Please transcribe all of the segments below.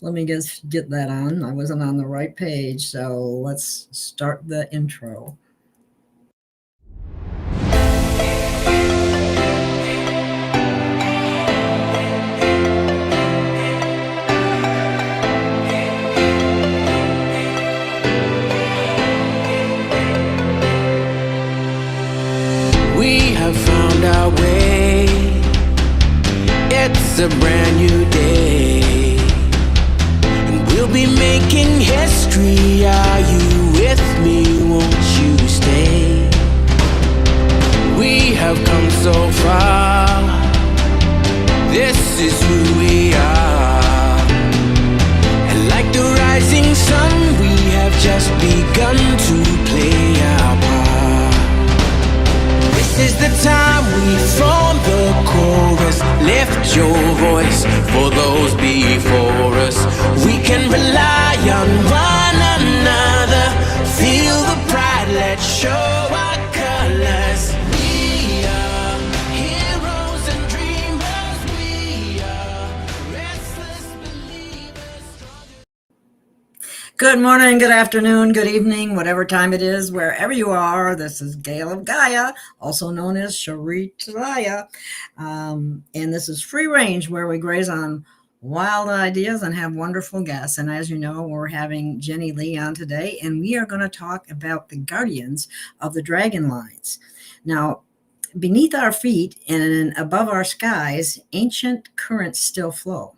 Let me just get that on. I wasn't on the right page, so let's start the intro. We have found our way. It's a brand new day, and we'll be making history. Are you with me? Won't you stay? We have come so far. This is who we are, and like the rising sun, we have just begun to play our part. This is the time we form the chorus. Lift your voice for those before us. We can rely on one another. Feel the pride, let's show our colors. We are heroes and dreamers. We are restless believers. Good morning, good afternoon, good evening, whatever time it is, wherever you are. This is Gail of Gaia, also known as Sharitaya. And this is Free Range, where we graze on wild ideas and have wonderful guests. And as you know, we're having Jenny Lee on today, and we are going to talk about the guardians of the dragon lines. Now, beneath our feet and above our skies, ancient currents still flow.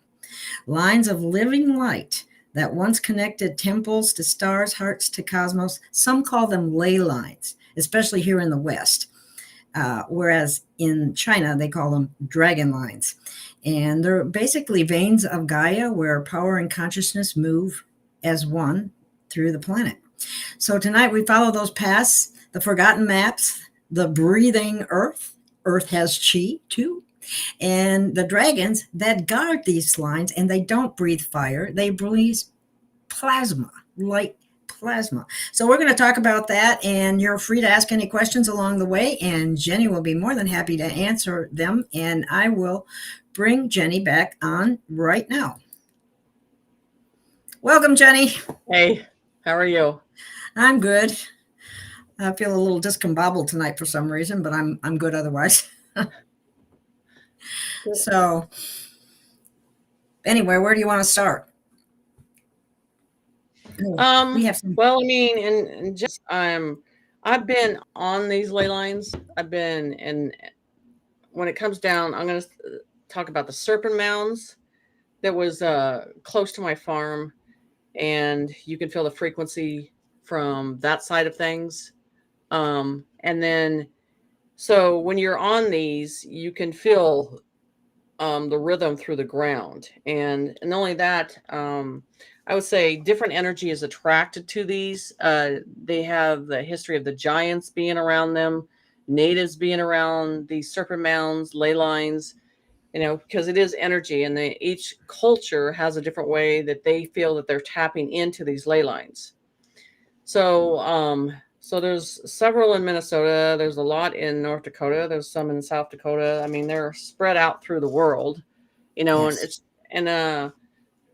Lines of living light that once connected temples to stars, hearts to cosmos. Some call them ley lines, especially here in the West, whereas in China, they call them dragon lines. And they're basically veins of Gaia where power and consciousness move as one through the planet. So tonight we follow those paths, the forgotten maps, the breathing earth. Earth has chi too. And the dragons that guard these lines, and they don't breathe fire, they breathe plasma, light plasma. So we're going to talk about that, and you're free to ask any questions along the way, and Jenny will be more than happy to answer them, and I will bring Jenny back on right now. Welcome, Jenny. Hey, how are you? I'm good. I feel a little discombobbled tonight for some reason, but I'm good otherwise. So anyway, where do you want to start? We have some. Well, I mean, and just I've been on these ley lines. And when it comes down, I'm going to talk about the serpent mounds that was close to my farm, and you can feel the frequency from that side of things. And then, so when you're on these, you can feel the rhythm through the ground, and not only that, I would say different energy is attracted to these. They have the history of the giants being around them, natives being around these serpent mounds, ley lines, because it is energy, and each culture has a different way that they feel that they're tapping into these ley lines. So there's several in Minnesota. There's a lot in North Dakota. There's some in South Dakota. I mean, they're spread out through the world, Yes. and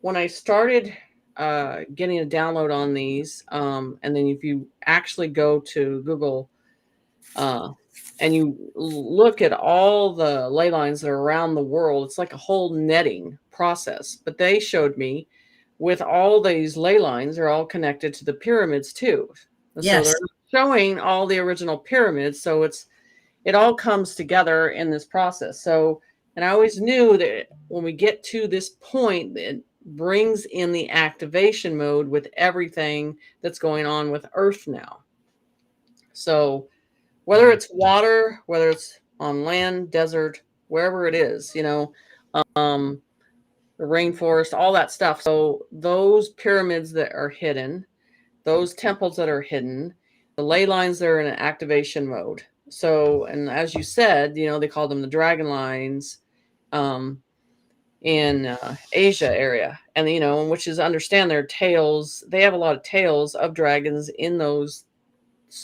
when I started getting a download on these, and then if you actually go to Google and you look at all the ley lines that are around the world, it's like a whole netting process. But they showed me with all these ley lines, they're all connected to the pyramids too. Yes. So they're showing all the original pyramids. So it all comes together in this process. So, and I always knew that when we get to this point, it brings in the activation mode with everything that's going on with Earth now. So whether it's water, whether it's on land, desert, wherever it is, the rainforest, all that stuff. So those pyramids that are hidden, those temples that are hidden, the ley lines that are in an activation mode. So, and as you said, they call them the dragon lines in Asia area. And, which is understand their tales. They have a lot of tales of dragons in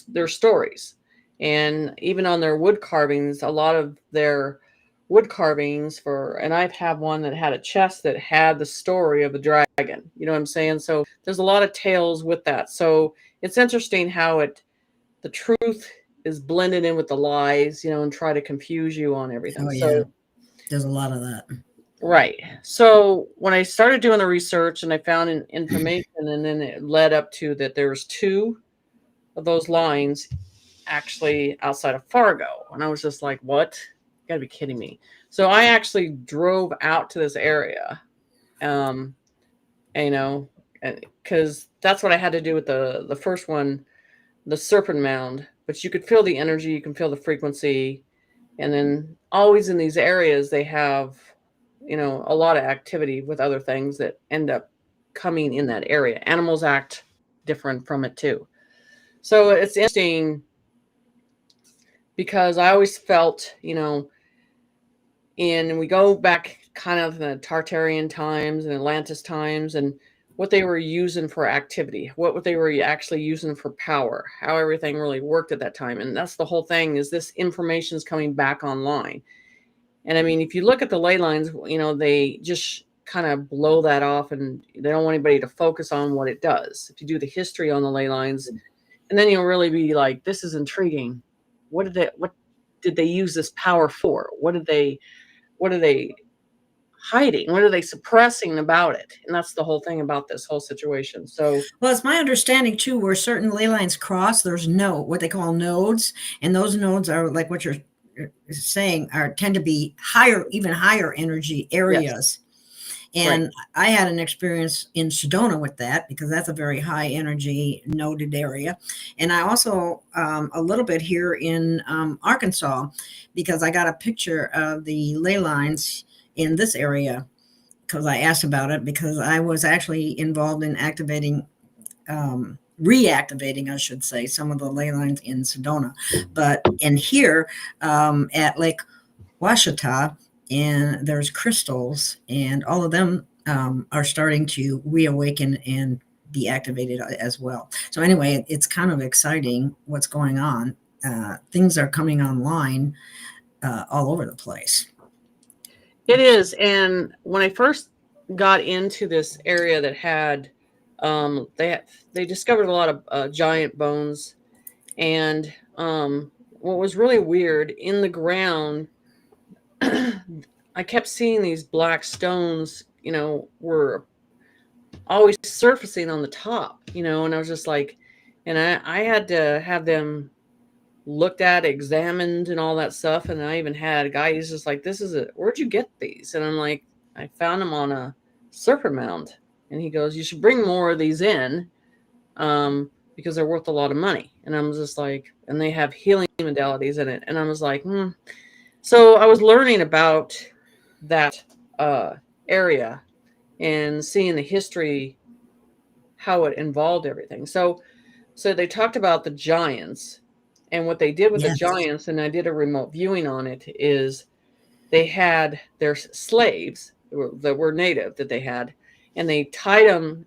their stories. And even on their wood carvings, a lot of their wood carvings and I've had one that had a chest that had the story of the dragon. You know what I'm saying? So there's a lot of tales with that. So it's interesting how the truth is blended in with the lies, and try to confuse you on everything. Oh, yeah. So There's a lot of that. right. So when I started doing the research and I found information, and then it led up to that there's 2 of those lines actually outside of Fargo. And I was just like, what? You gotta be kidding me. So I actually drove out to this area, because that's what I had to do with the first one, the Serpent Mound. But you could feel the energy, you can feel the frequency. And then always in these areas, they have, a lot of activity with other things that end up coming in that area. Animals act different from it too. So it's interesting because I always felt, and we go back kind of the Tartarian times and Atlantis times and what they were using for activity, what they were actually using for power, how everything really worked at that time. And that's the whole thing, is this information is coming back online. And I mean, if you look at the ley lines, they just kind of blow that off and they don't want anybody to focus on what it does. If you do the history on the ley lines, and then you'll really be like, this is intriguing. What did they use this power for? What are they hiding? What are they suppressing about it? And that's the whole thing about this whole situation. So, well, it's my understanding too, where certain ley lines cross, there's what they call nodes, and those nodes are like what you're saying tend to be even higher energy areas. Yes. And right. I had an experience in Sedona with that, because that's a very high energy noded area. And I also a little bit here in Arkansas, because I got a picture of the ley lines in this area, because I asked about it, because I was actually involved in reactivating, I should say, some of the ley lines in Sedona. But in here at Lake Washita, and there's crystals, and all of them are starting to reawaken and be activated as well. So anyway, it's kind of exciting what's going on. Things are coming online all over the place. It is. And when I first got into this area that had, they discovered a lot of giant bones. And what was really weird, in the ground, I kept seeing these black stones, were always surfacing on the top, and I was just like, and I had to have them looked at, examined, and all that stuff. And I even had a guy, he's just like, where'd you get these? And I'm like, I found them on a serpent mound. And he goes, you should bring more of these in, because they're worth a lot of money. And I'm just like, and they have healing modalities in it. And I was like, So I was learning about that area and seeing the history, how it involved everything. So they talked about the giants, and what they did with the giants, and I did a remote viewing on it, is they had their slaves that were native that they had, and they tied them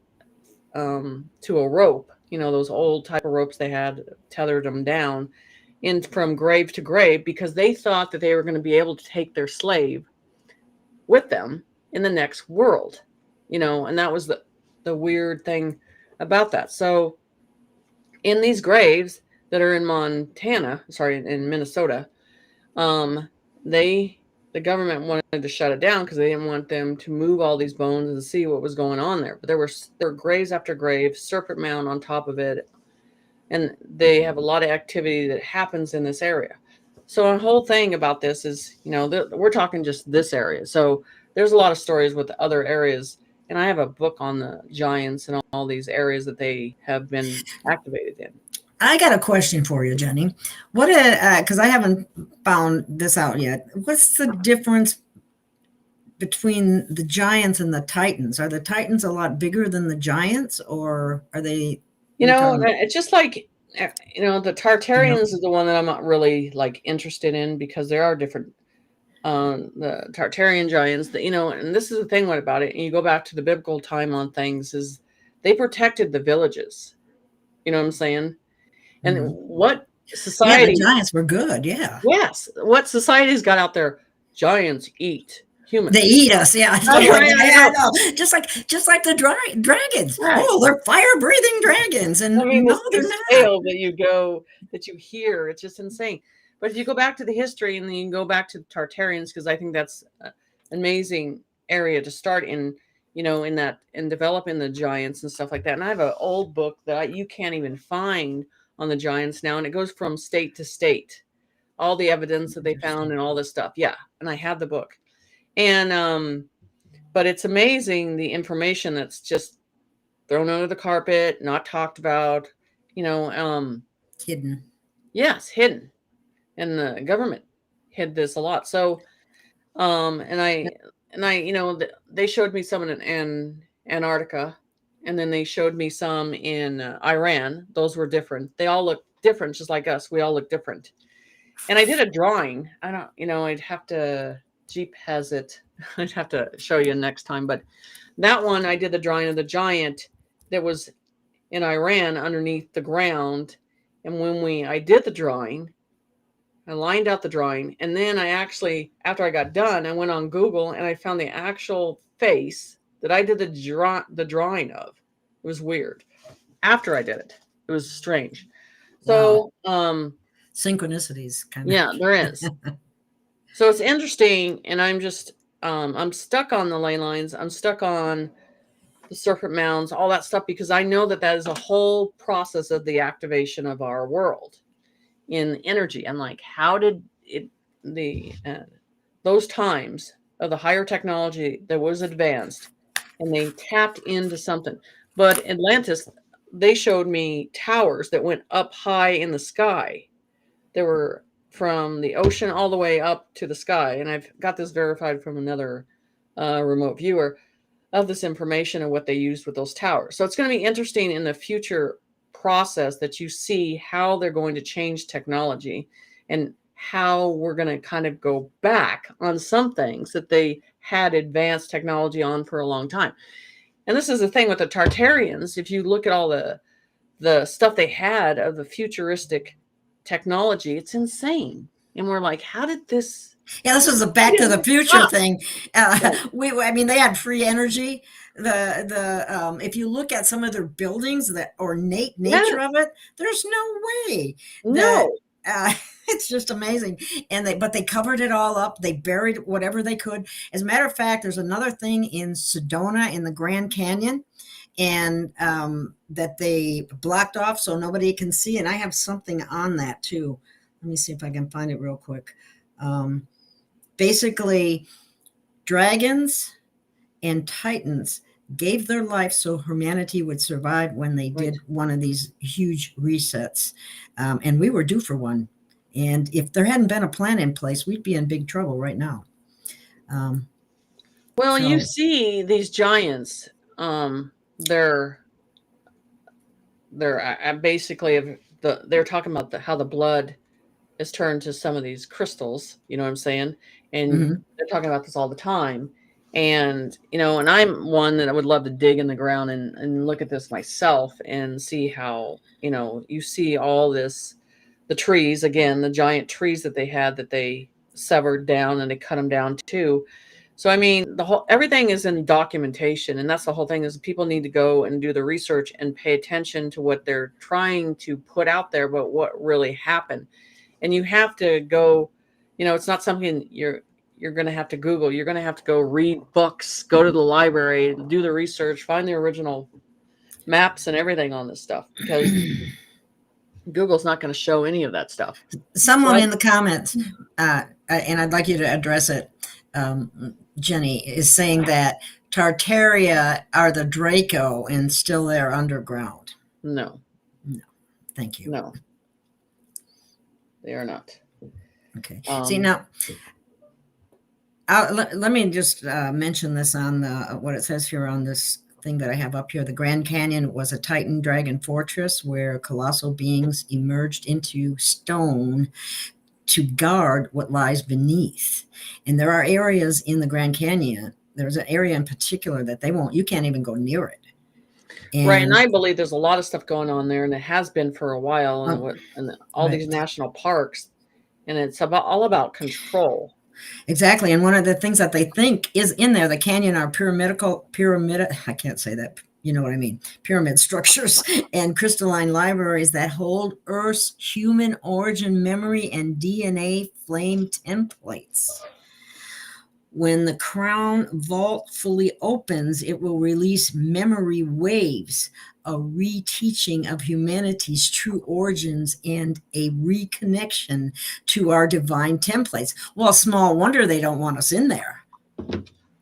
to a rope, those old type of ropes they had, tethered them down from grave to grave, because they thought that they were going to be able to take their slave with them in the next world, and that was the weird thing about that. So in these graves that are in in Minnesota, the government wanted to shut it down because they didn't want them to move all these bones and see what was going on there. But there were graves after grave, serpent mound on top of it. And they have a lot of activity that happens in this area. So the whole thing about this is, we're talking just this area. So there's a lot of stories with the other areas. And I have a book on the giants and all these areas that they have been activated in. I got a question for you, Jenny. What, because I haven't found this out yet. What's the difference between the giants and the titans? Are the titans a lot bigger than the giants, or are they? It's just like, the Tartarians is the one that I'm not really like interested in, because there are different, the Tartarian giants that, and this is the thing about it. And you go back to the biblical time on things, is they protected the villages. You know what I'm saying? And what society? The giants were good. Yeah. Yes. What societies got out there? giants eat humans. They eat us, yeah. I know. Just like the dragons. Right. Oh, they're fire-breathing dragons, and I mean, no, they're this not. scale that you hear, it's just insane. But if you go back to the history, and then you can go back to the Tartarians, because I think that's an amazing area to start in, in that, and developing the giants and stuff like that. And I have an old book that you can't even find on the giants now, and it goes from state to state, all the evidence that they found and all this stuff. Yeah, and I have the book, and but it's amazing the information that's just thrown under the carpet, not talked about, Hidden. Yes, hidden. And the government hid this a lot. So, and I, they showed me some in Antarctica, and then they showed me some in Iran. Those were different. They all look different, just like us. We all look different. And I did a drawing. I don't, I'd have to, Jeep has it. I'd have to show you next time. But that one, I did the drawing of the giant that was in Iran underneath the ground. And when I did the drawing, I lined out the drawing, and then I actually, after I got done, I went on Google and I found the actual face that I did the drawing of. It was weird. After I did it, it was strange. So, synchronicities, kind of. Yeah, there is. So it's interesting, and I'm just, I'm stuck on the ley lines. I'm stuck on the serpent mounds, all that stuff, because I know that is a whole process of the activation of our world in energy. I'm like, how did those times of the higher technology that was advanced, and they tapped into something. But Atlantis, they showed me towers that went up high in the sky. They were from the ocean all the way up to the sky. And I've got this verified from another remote viewer of this information and what they used with those towers. So it's going to be interesting in the future process that you see how they're going to change technology, and how we're going to kind of go back on some things that they had advanced technology on for a long time. And this is the thing with the Tartarians. If you look at all the stuff they had of the futuristic technology, it's insane. And we're like, how did this? Yeah, this was a Back to the Future thing. I mean, they had free energy. If you look at some of their buildings, the ornate nature of it, there's no way. No. It's just amazing. But they covered it all up. They buried whatever they could. As a matter of fact, there's another thing in Sedona in the Grand Canyon, and that they blocked off so nobody can see. And I have something on that too. Let me see if I can find it real quick. Basically, dragons and titans gave their life so humanity would survive when they did one of these huge resets. And we were due for one. And if there hadn't been a plan in place, we'd be in big trouble right now. You see these giants, they're basically, they're talking about how the blood is turned to some of these crystals, you know what I'm saying? And they're talking about this all the time. And, and I'm one that I would love to dig in the ground and look at this myself and see how, you see all this, the trees, again, the giant trees that they had that they severed down, and they cut them down too. So, I mean, everything is in documentation, and that's the whole thing, is people need to go and do the research and pay attention to what they're trying to put out there, but what really happened. And you have to go, it's not something you're going to have to Google. You're going to have to go read books, go to the library, do the research, find the original maps and everything on this stuff, because Google's not going to show any of that stuff. Someone in the comments, and I'd like you to address it, Jenny, is saying that Tartaria are the Draco and still they're underground. No. Thank you. No. They are not. Okay. See, now, let me just mention this on what it says here on this thing that I have up here. The Grand Canyon was a Titan dragon fortress where colossal beings emerged into stone to guard what lies beneath. And there are areas in the Grand Canyon. There's an area in particular that you can't even go near it. And I believe there's a lot of stuff going on there, and it has been for a while, and all these national parks, and it's all about control. Exactly. And one of the things that they think is in there, the canyon are I can't say that, you know what I mean, pyramid structures and crystalline libraries that hold Earth's human origin memory and DNA flame templates. When the crown vault fully opens, it will release memory waves, a reteaching of humanity's true origins and a reconnection to our divine templates. Well, small wonder they don't want us in there.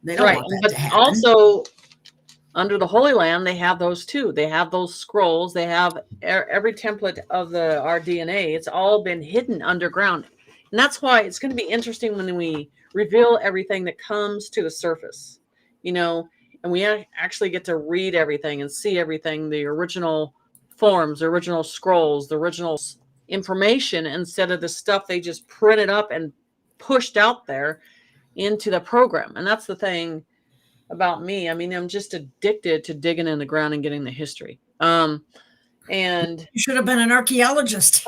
They don't want that But to happen. also, under the Holy Land, they have those too. They have those scrolls. They have every template of our DNA. It's all been hidden underground. And that's why it's going to be interesting when we reveal everything that comes to the surface, and we actually get to read everything and see everything, the original forms, the original scrolls, the original information, instead of the stuff they just printed up and pushed out there into the program. And that's the thing about me. I mean, I'm just addicted to digging in the ground and getting the history. And you should have been an archaeologist.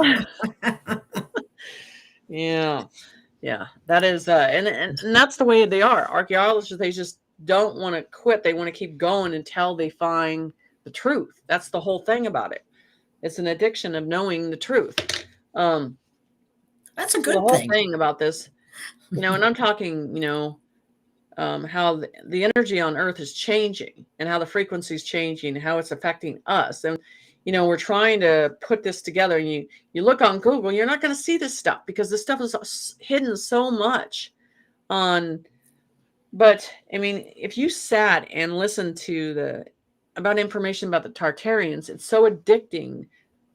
Yeah, that is, and that's the way they are. Archaeologists, they just don't want to quit. They want to keep going until they find the truth. That's the whole thing about it. It's an addiction of knowing the truth. That's a good the whole thing. thing about this, and I'm talking, how the energy on Earth is changing and how the frequency is changing, how it's affecting us. And, we're trying to put this together, and you look on Google, you're not going to see this stuff because this stuff is hidden so much but I mean, if you sat and listened to about information about the Tartarians, it's so addicting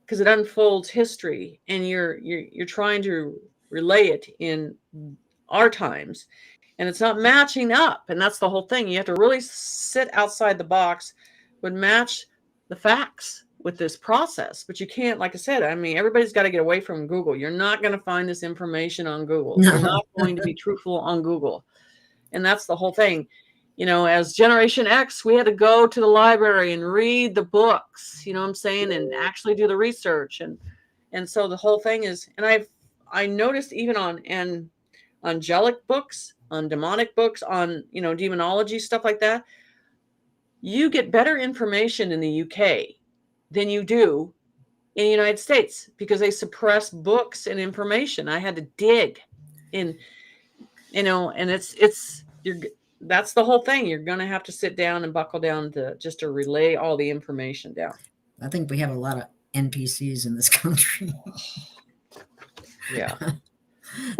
because it unfolds history, and you're trying to relay it in our times, and it's not matching up. And that's the whole thing. You have to really sit outside the box, would match the facts with this process. But you can't, like I said, I mean, everybody's got to get away from Google. You're not going to find this information on Google. No. You're not going to be truthful on Google. And that's the whole thing. As Generation X, we had to go to the library and read the books, you know what I'm saying, and actually do the research. And so the whole thing is, and I noticed even on angelic books, on demonic books, on, demonology, stuff like that, you get better information in the UK than you do in the United States because they suppress books and information. I had to dig in, and that's the whole thing. You're going to have to sit down and buckle down to relay all the information down. I think we have a lot of NPCs in this country. Yeah.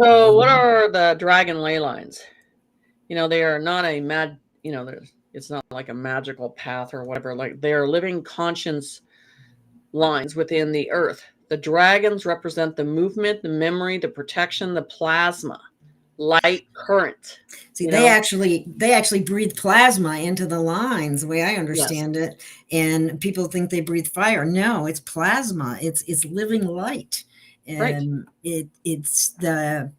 So what are the dragon ley lines? They are not it's not like a magical path or whatever. Like, they are living conscience lines within the earth. The dragons represent the movement, the memory, the protection, the plasma, light current. See, they actually breathe plasma into the lines, the way I understand it. And people think they breathe fire. No, it's plasma. It's living light. And it's the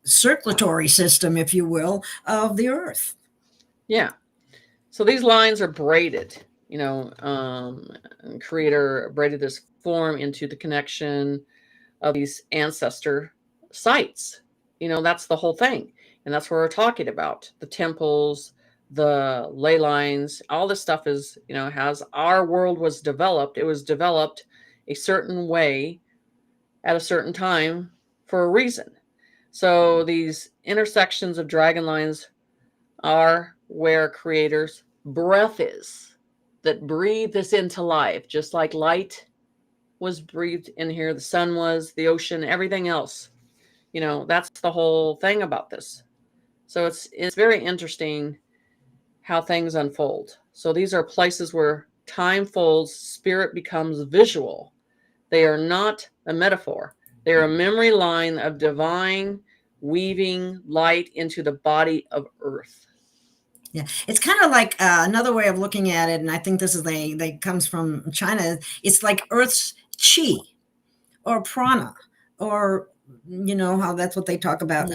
circulatory system, if you will, of the earth. Yeah. So these lines are braided, Creator braided this form into the connection of these ancestor sites. That's the whole thing. And that's what we're talking about. The temples, the ley lines, all this stuff is, as our world was developed, it was developed a certain way at a certain time for a reason. So these intersections of dragon lines are where Creator's breath is, that breathe this into life, just like light was breathed in here, the sun was, the ocean, everything else. That's the whole thing about this. So it's very interesting how things unfold. So these are places where time folds, spirit becomes visual. They are not a metaphor. They are a memory line of divine weaving light into the body of earth. Yeah, it's kind of like another way of looking at it, and I think this is they comes from China. It's like Earth's chi or prana, or how that's what they talk about.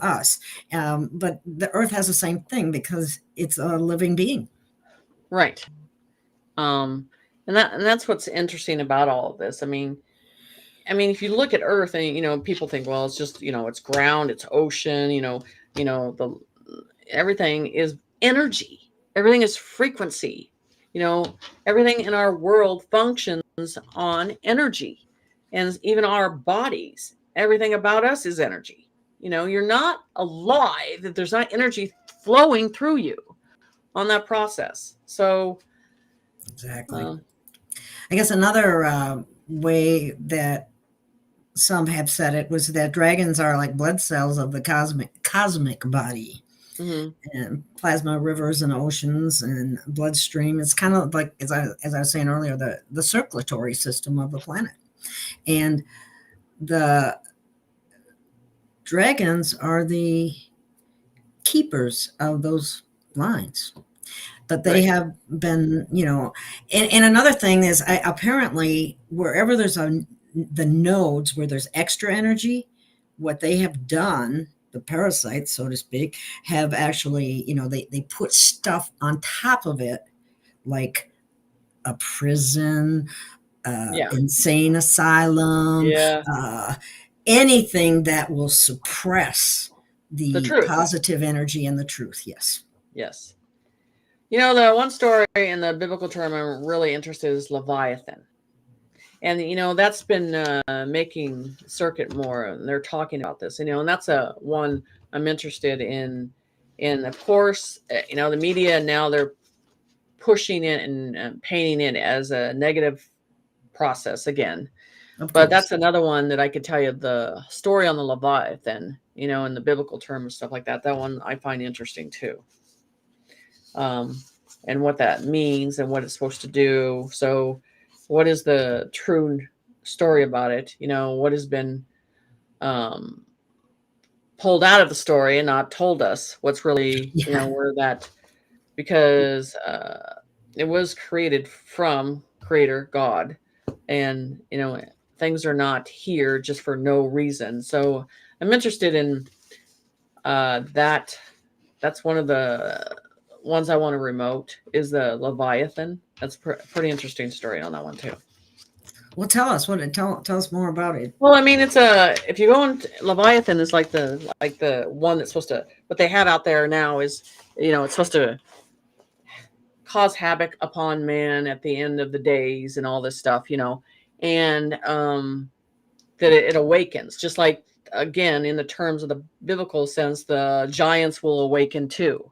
Us, but the Earth has the same thing because it's a living being. Right. And that's what's interesting about all of this. I mean, I mean, if you look at Earth and, people think, well, it's just, it's ground, it's ocean, everything is energy. Everything is frequency. Everything in our world functions on energy, and even our bodies. Everything about us is energy. You're not alive if there's not energy flowing through you on that process. So Exactly. I guess another way that some have said it was that dragons are like blood cells of the cosmic body. And plasma rivers and oceans and bloodstream. It's kind of like, as I was saying earlier, the circulatory system of the planet. And the dragons are the keepers of those lines. But they have been, and another thing is apparently wherever there's the nodes where there's extra energy, what they have done, the parasites, so to speak, have actually, they put stuff on top of it, like a prison, insane asylum, anything that will suppress the positive energy and the truth. Yes. Yes. The one story in the biblical term I'm really interested in is Leviathan. And, that's been making circuit more, and they're talking about this, and that's a one I'm interested in. And of course, the media now, they're pushing it and painting it as a negative process again. But that's another one that I could tell you the story on the Leviathan, in the biblical term and stuff like that. That one I find interesting too. And what that means and what it's supposed to do. So what is the true story about it? What has been pulled out of the story and not told us what's really, where that, because it was created from Creator God, and, things are not here just for no reason. So I'm interested in that. That's one of the ones I want to remote is the Leviathan. That's pretty interesting story on that one too. Well, tell us tell us more about it. Well, I mean, if you go into Leviathan is like the one that's supposed to, what they have out there now is, it's supposed to cause havoc upon man at the end of the days and all this stuff, and that it awakens, just like, again, in the terms of the biblical sense, the giants will awaken too.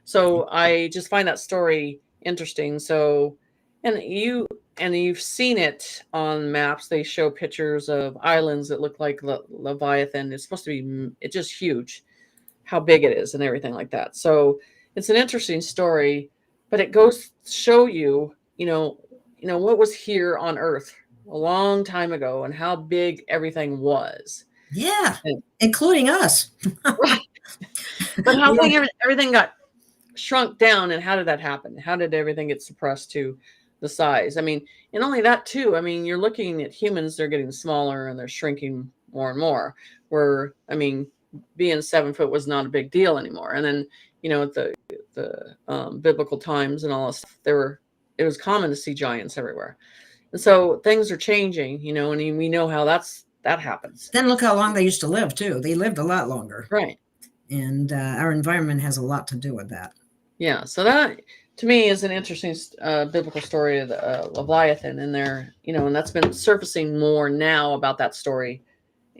So I just find that story interesting. So, and you've seen it on maps. They show pictures of islands that look like Leviathan. It's supposed to be, it's just huge, how big it is and everything like that. So it's an interesting story, but it goes to show you, what was here on Earth a long time ago and how big everything was. Yeah, including us. Right. But how big everything got shrunk down, and how did that happen? How did everything get suppressed to the size? I mean, and only that too. I mean, you're looking at humans, they're getting smaller and they're shrinking more and more. Where, I mean, being 7 foot was not a big deal anymore. And then, at the biblical times and all this stuff, it was common to see giants everywhere. And so things are changing, and we know how that happens. Then look how long they used to live too. They lived a lot longer. Right. And our environment has a lot to do with that. Yeah. So that, to me, is an interesting biblical story of the Leviathan in there, and that's been surfacing more now about that story.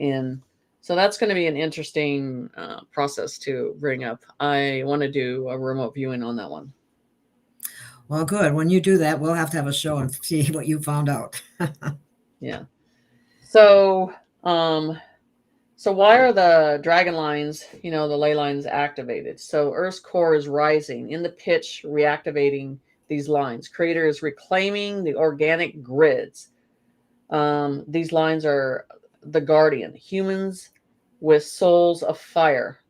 And so that's going to be an interesting process to bring up. I want to do a remote viewing on that one. Well, good. When you do that, we'll have to have a show and see what you found out. Yeah. So, so why are the dragon lines, the ley lines activated? So Earth's core is rising in the pitch, reactivating these lines. Creator is reclaiming the organic grids. These lines are the guardian. Humans with souls of fire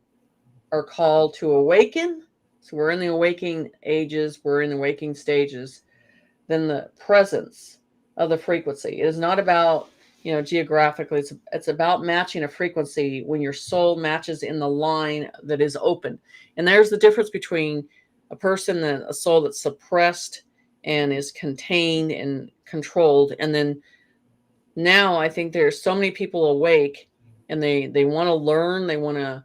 are called to awaken. So we're in the awakening ages. We're in the awakening stages. Then the presence of the frequency. It is not about, geographically, it's about matching a frequency when your soul matches in the line that is open. And there's the difference between a soul that's suppressed and is contained and controlled, and then now I think there's so many people awake, and they want to learn, they want to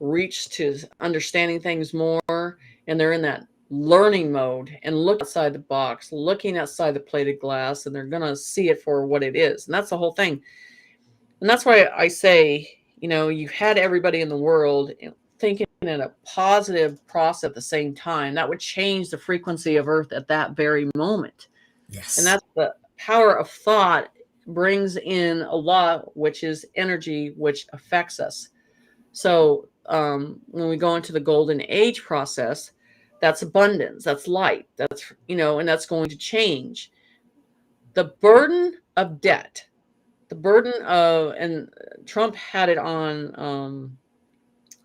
reach to understanding things more, and they're in that learning mode and look outside the box, looking outside the plated glass, and they're going to see it for what it is. And that's the whole thing. And that's why I say, you've had everybody in the world thinking in a positive process at the same time. That would change the frequency of Earth at that very moment. Yes. And that's the power of thought brings in a lot, which is energy, which affects us. So when we go into the golden age process, that's abundance, that's light, that's, and that's going to change. The burden of debt, the burden of, and Trump had it on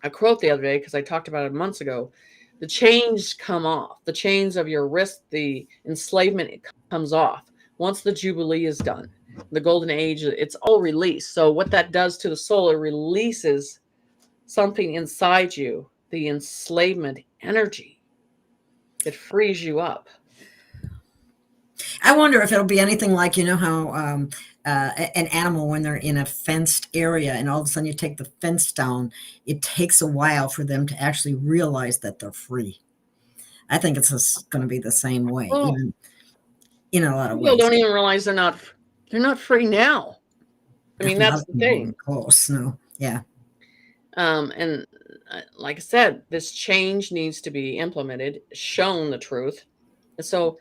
a quote the other day, because I talked about it months ago. The chains come off, the chains of your wrist, the enslavement, it comes off. Once the Jubilee is done, the golden age, it's all released. So what that does to the soul, it releases something inside you, the enslavement energy. It frees you up. I wonder if it'll be anything like, how an animal, when they're in a fenced area and all of a sudden you take the fence down, it takes a while for them to actually realize that they're free. I think it's going to be the same way, even in a lot of ways. People don't even realize they're not free now. I mean, that's the thing. Close, no, yeah. And like I said, this change needs to be implemented, shown the truth. And so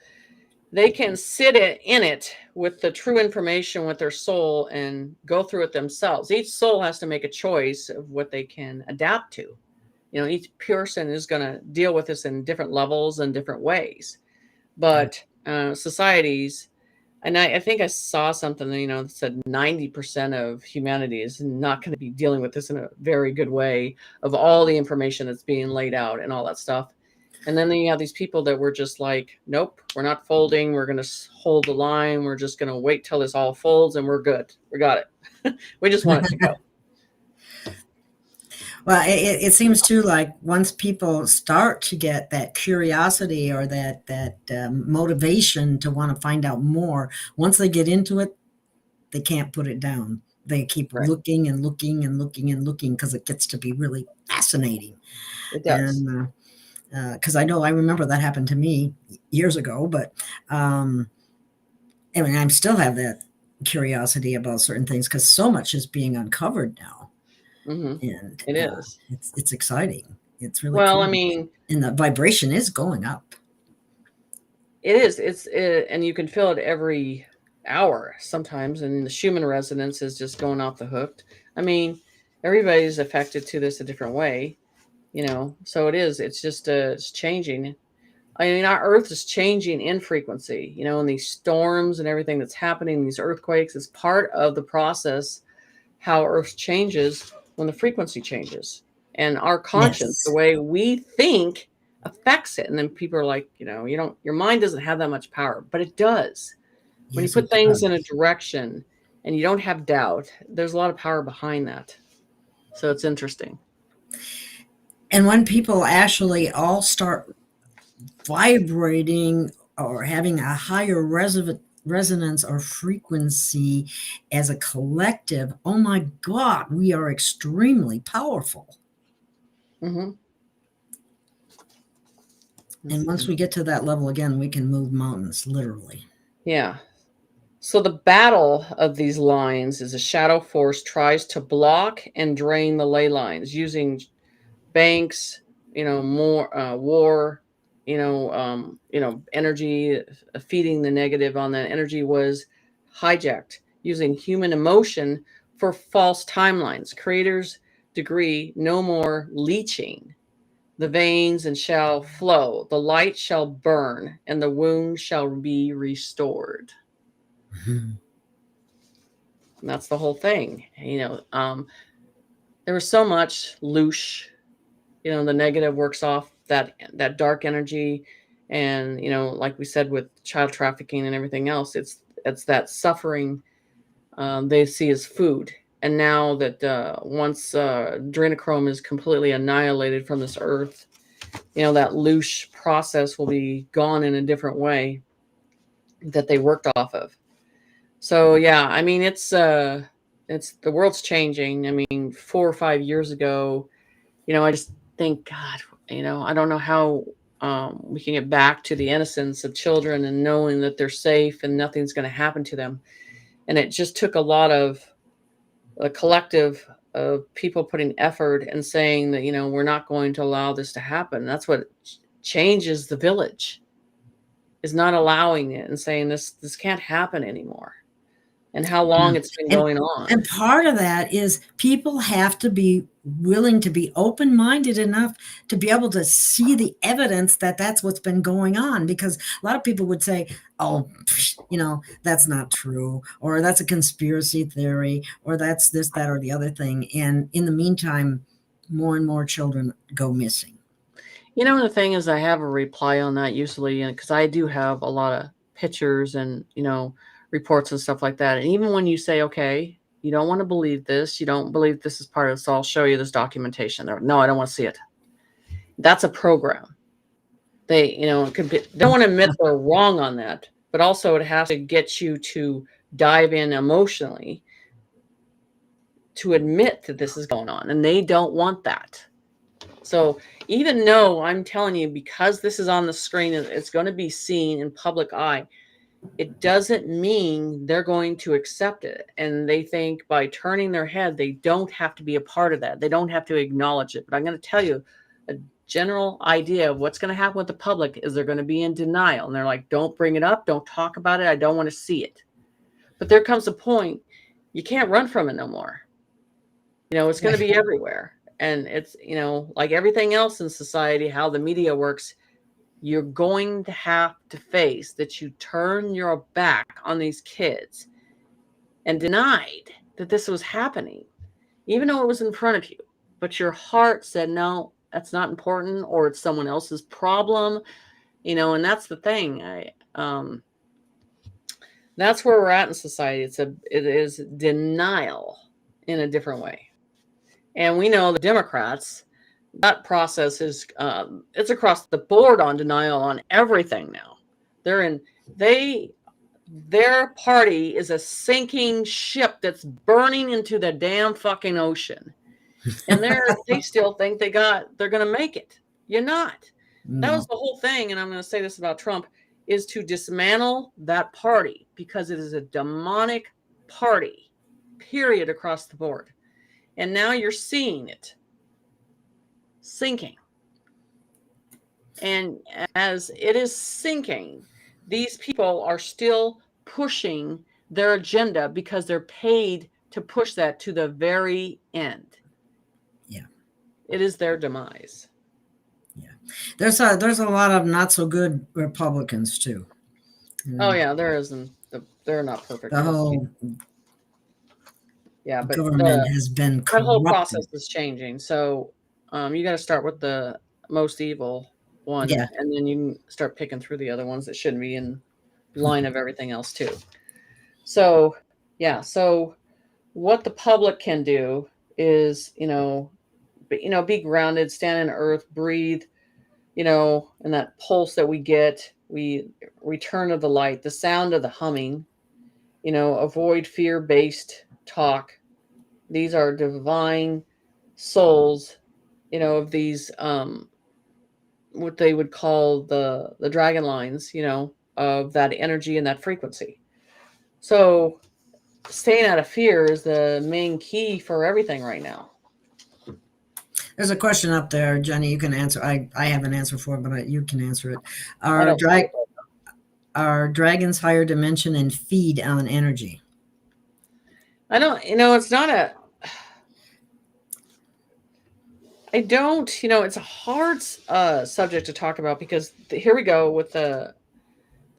they can sit in it with the true information with their soul and go through it themselves. Each soul has to make a choice of what they can adapt to. Each person is going to deal with this in different levels and different ways. But societies, and I think I saw something, that said 90% of humanity is not going to be dealing with this in a very good way, of all the information that's being laid out and all that stuff. And then you have these people that were just like, nope, we're not folding. We're going to hold the line. We're just going to wait till this all folds and we're good. We got it. We just want it to go. Well, it seems too like once people start to get that curiosity or that motivation to want to find out more, once they get into it, they can't put it down. They keep looking and looking and looking and looking, because it gets to be really fascinating. It does. And, because I remember that happened to me years ago, but I still have that curiosity about certain things, because so much is being uncovered now. Mm-hmm. And it is. It's exciting. It's really well, cool. I mean, and the vibration is going up. It is. And you can feel it every hour sometimes, and the Schumann resonance is just going off the hook. I mean, everybody's affected to this a different way. So it is. It's just it's changing. I mean, our Earth is changing in frequency. And these storms and everything that's happening, these earthquakes, is part of the process. How Earth changes when the frequency changes, and our conscience, the way we think, affects it. And then people are like, your mind doesn't have that much power, but it does. When you put things in a direction and you don't have doubt, there's a lot of power behind that. So it's interesting. And when people actually all start vibrating or having a higher resonance or frequency as a collective, oh my God, we are extremely powerful. Mm-hmm. And once we get to that level again, we can move mountains, literally. Yeah. So the battle of these lines is a shadow force tries to block and drain the ley lines using banks, more war, energy, feeding the negative on that energy was hijacked using human emotion for false timelines. Creators decree no more leeching. The veins and shall flow, the light shall burn, and the wound shall be restored. Mm-hmm. And that's the whole thing. There was so much loosh, the negative works off that dark energy. And, like we said, with child trafficking and everything else, it's that suffering they see as food. And now that once adrenochrome is completely annihilated from this earth, that loosh process will be gone in a different way that they worked off of. So yeah, I mean, it's the world's changing. I mean, 4 or 5 years ago, I just think, God, I don't know how we can get back to the innocence of children and knowing that they're safe and nothing's going to happen to them. And it just took a lot of a collective of people putting effort and saying that, we're not going to allow this to happen. That's what changes the village, is not allowing it and saying this can't happen anymore. And how long it's been going on. And part of that is people have to be willing to be open-minded enough to be able to see the evidence that that's what's been going on, because a lot of people would say, oh, that's not true, or that's a conspiracy theory, or that's this, that, or the other thing. And in the meantime, more and more children go missing. The thing is, I have a reply on that usually, and because I do have a lot of pictures and, reports and stuff like that. And even when you say, okay, you don't want to believe this, you don't believe this is part of it, so I'll show you this documentation. No, I don't want to see it. That's a program. They, it could be, don't want to admit they're wrong on that, but also it has to get you to dive in emotionally to admit that this is going on, and they don't want that. So even though I'm telling you, because this is on the screen, it's going to be seen in public eye, it doesn't mean they're going to accept it. And they think by turning their head, they don't have to be a part of that. They don't have to acknowledge it. But I'm going to tell you a general idea of what's going to happen with the public is they're going to be in denial. And they're like, don't bring it up. Don't talk about it. I don't want to see it. But there comes a point you can't run from it no more. It's going to be everywhere. And it's, like everything else in society, how the media works, you're going to have to face that you turn your back on these kids and denied that this was happening, even though it was in front of you. But your heart said, no, that's not important, or it's someone else's problem, and that's the thing. That's where we're at in society. It is denial in a different way. And we know the Democrats, that process is it's across the board on denial on everything now. Their party is a sinking ship that's burning into the damn fucking ocean. And they still think they're going to make it. You're not. No. That was the whole thing, and I'm going to say this about Trump, is to dismantle that party, because it is a demonic party, period, across the board. And now you're seeing it sinking. And as it is sinking, these people are still pushing their agenda because they're paid to push that to the very end. Yeah. It is their demise. Yeah. There's a lot of not so good Republicans too. Oh yeah, there isn't. They're not perfect. The whole but government has been corrupted. The whole process is changing. So you got to start with the most evil one, and then you can start picking through the other ones that shouldn't be in line of everything else too. So so what the public can do is be grounded, stand in earth, breathe, and that pulse that we get, we return to the light, the sound of the humming, avoid fear-based talk. These are divine souls, of these what they would call the dragon lines, of that energy and that frequency. So staying out of fear is the main key for everything right now. There's a question up there, Jenny. You can answer. I have an answer for it, but you can answer it. Are dragons higher dimension and feed on energy? I don't. It's not a. I don't. It's a hard subject to talk about, because here we go with the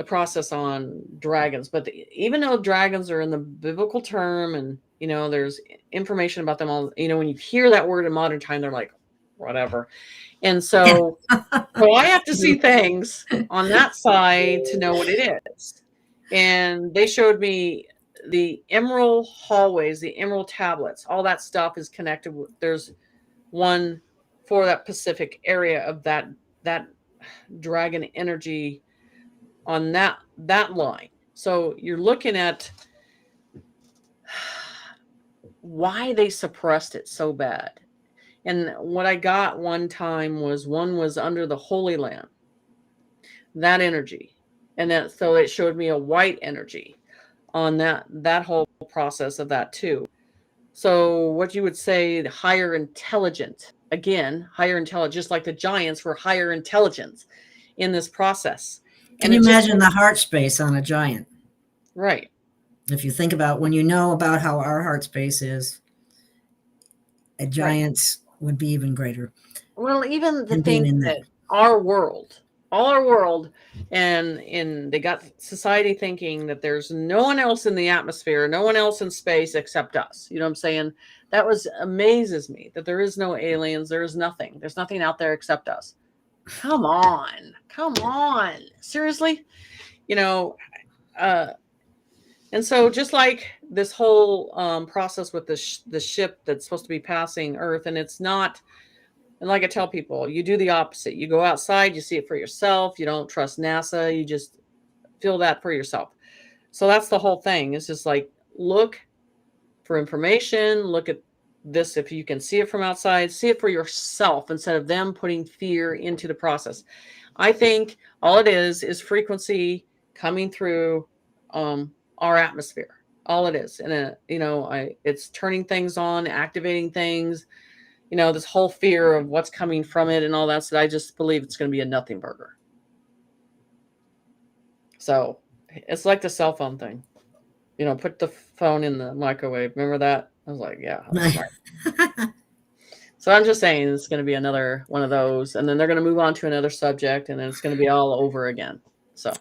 process on dragons. But even though dragons are in the biblical term, and there's information about them all, when you hear that word in modern time, they're like, whatever. And so, so I have to see things on that side to know what it is. And they showed me the emerald hallways, the emerald tablets, all that stuff is connected with, there's one for that Pacific area of that dragon energy on that line. So you're looking at why they suppressed it so bad. And what I got one time was one was under the Holy Land, that energy. And then so it showed me a white energy on that whole process of that too. So what you would say, the higher intelligent, again, higher intelligence, just like the giants were higher intelligence in this process. Can you imagine the heart space on a giant? Right. If you think about when you know about how our heart space is, a giant's would be even greater. Well, even the thing that all our world, and they got society thinking that there's no one else in the atmosphere, no one else in space except us. You know what I'm saying? That amazes me that there is no aliens. There is nothing. There's nothing out there except us. Come on. Seriously? You know, and so just like this whole process with the ship that's supposed to be passing Earth, and it's not. And like I tell people, you do the opposite. You go outside, you see it for yourself. You don't trust NASA. You just feel that for yourself. So that's the whole thing. It's just like, look for information. Look at this. If you can see it from outside, see it for yourself instead of them putting fear into the process. I think all it is frequency coming through our atmosphere. All it is. And, it's turning things on, activating things. This whole fear of what's coming from it and all that. So I just believe it's going to be a nothing burger. So it's like the cell phone thing. Put the phone in the microwave. Remember that? I was like, yeah. So I'm just saying it's going to be another one of those. And then they're going to move on to another subject. And then it's going to be all over again. So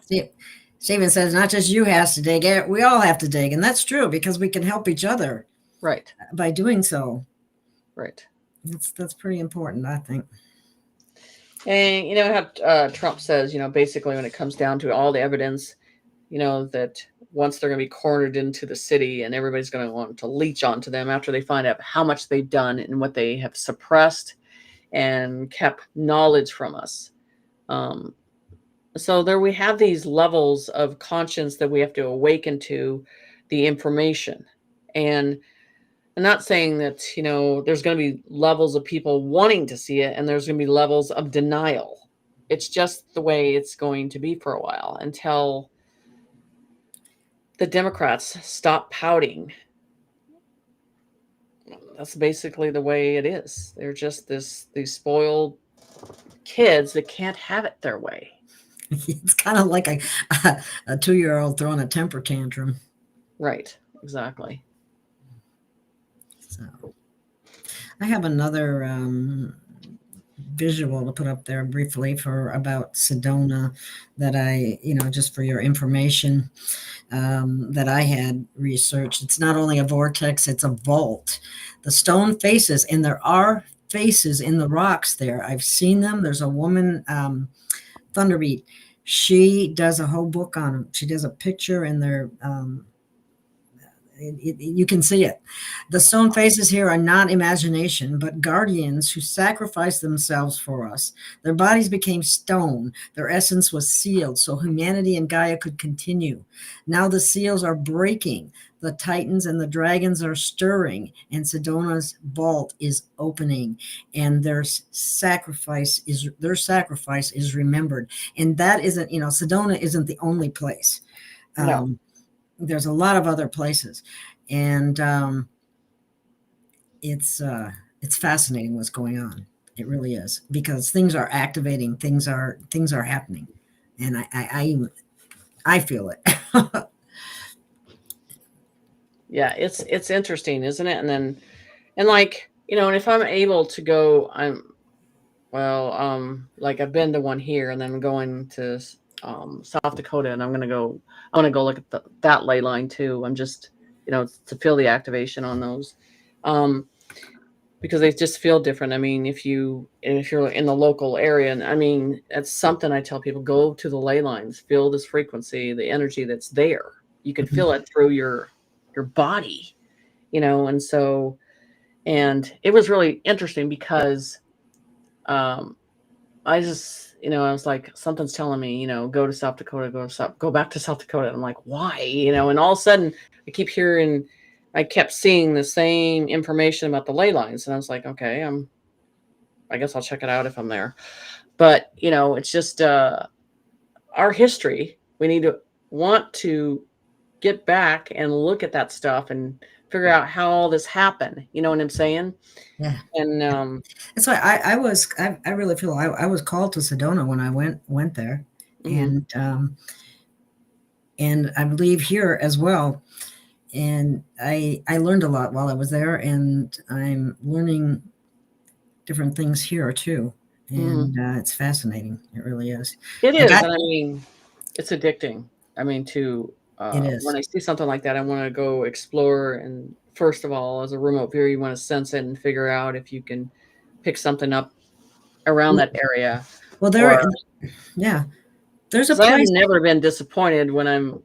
Stephen says, not just you has to dig it. We all have to dig. And that's true because we can help each other. Right. By doing so. Right. That's pretty important, I think. And how Trump says, basically when it comes down to all the evidence, that once they're going to be cornered into the city and everybody's going to want to leech onto them after they find out how much they've done and what they have suppressed and kept knowledge from us. So there we have these levels of conscience that we have to awaken to the information. And I'm not saying that, there's going to be levels of people wanting to see it and there's going to be levels of denial. It's just the way it's going to be for a while until the Democrats stop pouting. That's basically the way it is. They're just these spoiled kids that can't have it their way. It's kind of like a 2-year-old throwing a temper tantrum. Right, exactly. So I have another visual to put up there briefly about Sedona that I, just for your information, that I had researched. It's not only a vortex, it's a vault. The stone faces, and there are faces in the rocks there. I've seen them. There's a woman, Thunderbeat. She does a whole book on them. She does a picture in there. You can see it. The stone faces here are not imagination, but guardians who sacrificed themselves for us. Their bodies became stone. Their essence was sealed so humanity and Gaia could continue. Now the seals are breaking. The titans and the dragons are stirring, and Sedona's vault is opening, and their sacrifice is remembered. And that isn't, Sedona isn't the only place. No. There's a lot of other places, and it's fascinating what's going on. It really is, because things are activating, things are happening, and I feel it. Yeah, it's interesting, isn't it? And like, and if I'm able to go, like I've been to one here, and then going to South Dakota, and I want to go look at that ley line too. I'm just, to feel the activation on those, because they just feel different. I mean, if you're in the local area, and I mean, it's something I tell people, go to the ley lines, feel this frequency, the energy that's there. You can feel it through your body, and so, and it was really interesting because, I just, I was like, something's telling me, go to South Dakota, go back to South Dakota. And I'm like, why? And all of a sudden I keep hearing I kept seeing the same information about the ley lines, and I was like, okay, I guess I'll check it out if I'm there. But it's just our history. We need to want to get back and look at that stuff and figure out how all this happened. You know what I'm saying? Yeah. And That's why I really feel I was called to Sedona when I went there, mhm. and I believe here as well. And I learned a lot while I was there, and I'm learning different things here too. And it's fascinating. It really is. It I is, got and I mean, it's addicting. I mean, to it when is. I see something like that, I want to go explore. And first of all, as a remote viewer, you want to sense it and figure out if you can pick something up around that area. Well, Or yeah, there's a because I have place. never been disappointed when I'm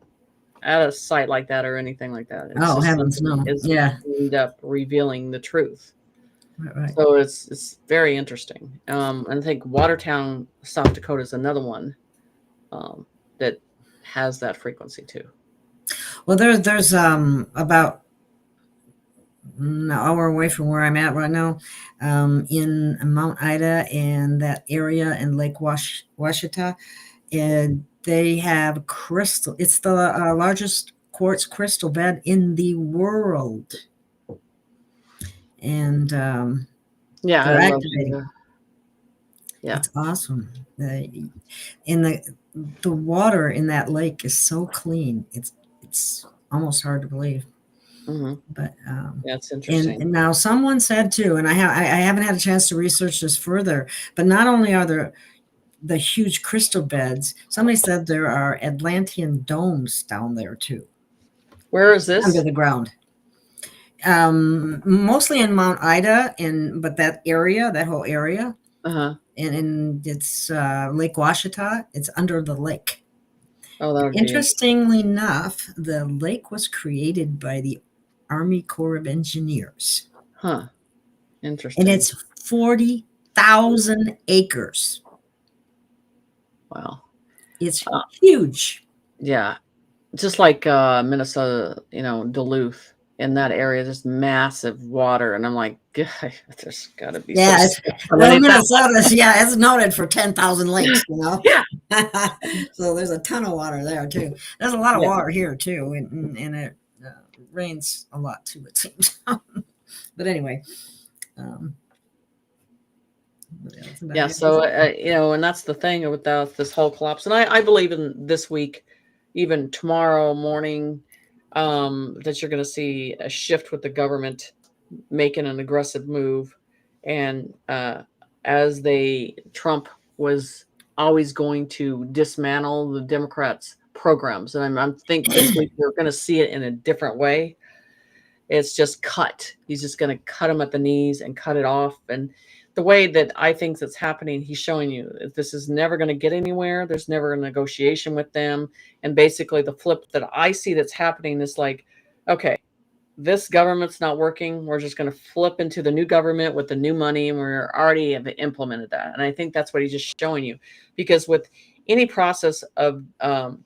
at a site like that or anything like that. It's Oh, just heavens, something no. is Yeah. end up revealing the truth. Right. So it's very interesting. And I think Watertown, South Dakota is another one that has that frequency too. Well, there's about an hour away from where I'm at right now, in Mount Ida and that area in Lake Washita, and they have crystal. It's the largest quartz crystal bed in the world, and Yeah, they're I love activating. Yeah. It's awesome. In the water in that lake is so clean. It's almost hard to believe. Mm-hmm. But That's interesting. and now someone said too, and I haven't had a chance to research this further, but not only are there the huge crystal beds, somebody said there are Atlantean domes down there too, Where is under this? the ground. Mostly in Mount Ida, but that whole area, Uh-huh. and it's Lake Washita. It's under the lake. Oh, that would be Interestingly enough, the lake was created by the Army Corps of Engineers. Huh. And Interesting. it's 40,000 acres. Wow. It's huge. Yeah. Just like Minnesota, Duluth, in that area, there's massive water. And I'm like, there's got to be Yeah, Minnesota. Yeah, it's noted for 10,000 lakes, Yeah. So there's a ton of water there too. There's a lot of water here too, and it rains a lot too, it seems. But anyway. Yeah, so and that's the thing with this whole collapse. And I believe in this week, even tomorrow morning, that you're going to see a shift with the government making an aggressive move. And as Trump was always going to dismantle the Democrats' programs, and I think this week we're going to see it in a different way. It's just cut. He's just going to cut them at the knees and cut it off. And the way that I think that's happening, he's showing you this is never going to get anywhere. There's never a negotiation with them. And basically the flip that I see that's happening is like, okay, this government's not working. We're just going to flip into the new government with the new money. And we're already have implemented that. And I think that's what he's just showing you, because with any process of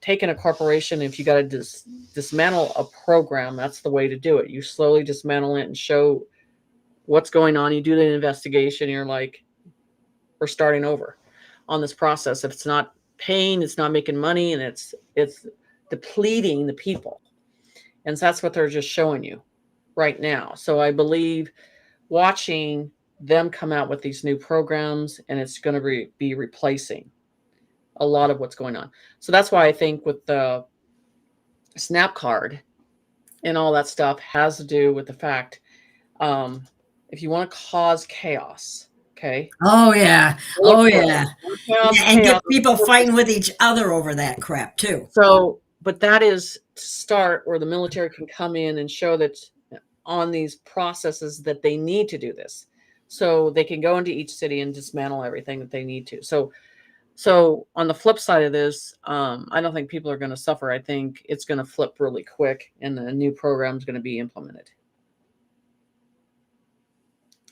taking a corporation, if you got to dismantle a program, that's the way to do it. You slowly dismantle it and show what's going on. You do the investigation. You're like, we're starting over on this process. If it's not paying, it's not making money, and it's depleting the people. And so that's what they're just showing you right now. So I believe watching them come out with these new programs, and it's going to be replacing a lot of what's going on. So that's why I think with the snap card and all that stuff has to do with the fact, if you want to cause chaos, okay? Oh yeah. Oh yeah. And get Chaos. people fighting with each other over that crap too. So, but that is to start where the military can come in and show that on these processes that they need to do this. So they can go into each city and dismantle everything that they need to. So on the flip side of this, I don't think people are going to suffer. I think it's going to flip really quick, and a new program is going to be implemented.